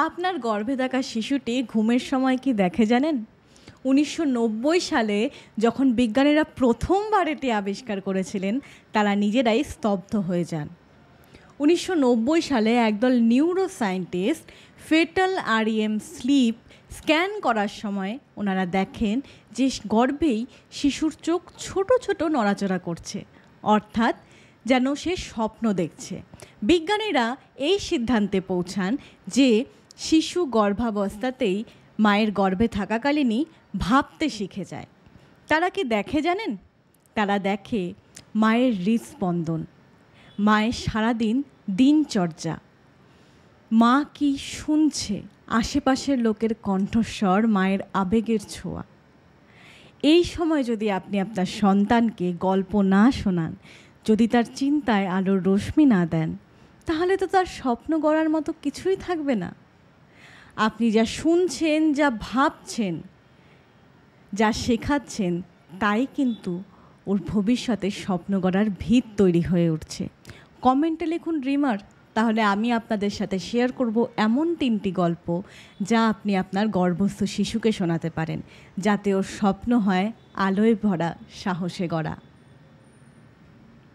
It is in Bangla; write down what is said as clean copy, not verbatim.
আপনার গর্ভে থাকা শিশুটি ঘুমের সময় কি দেখে জানেন? 1990 সালে যখন বিজ্ঞানীরা প্রথমবার এটি আবিষ্কার করেছিলেন, তারা নিজেরাই স্তব্ধ হয়ে যান। 1990 সালে একদল neuro scientist fetal REM sleep scan করার সময় ওনারা দেখেন যে গর্ভেই শিশুর চোখ ছোট ছোট নড়াচড়া করছে, অর্থাৎ যেন সে স্বপ্ন দেখছে। বিজ্ঞানীরা এই সিদ্ধান্তে পৌঁছান যে শিশু গর্ভাবস্থাতেই মায়ের গর্ভে থাকাকালীনই ভাবতে শিখে যায়। তারা কি দেখে জানেন? তারা দেখে মায়ের হৃদস্পন্দন, মায়ের সারাদিন দিনচর্যা, মা কি শুনছে, আশেপাশের লোকের কণ্ঠস্বর, মায়ের আবেগের ছোঁয়া। এই সময় যদি আপনি আপনার সন্তানকে গল্প না শোনান, যদি তার চিন্তায় আলোর রশ্মি না দেন, তাহলে তো তার স্বপ্ন গড়ার মতো কিছুই থাকবে না। আপনি যা শুনছেন, যা ভাবছেন, যা শেখাচ্ছেন, তাই কিন্তু ওর ভবিষ্যতে স্বপ্ন গড়ার ভিত তৈরি হয়ে উঠছে। কমেন্টে লিখুন ড্রিমার, তাহলে আমি আপনাদের সাথে শেয়ার করব এমন 3টি গল্প যা আপনি আপনার গর্ভস্থ শিশুকে শোনাতে পারেন, যাতে ওর স্বপ্ন হয় আলোয় ভরা, সাহসে গড়া।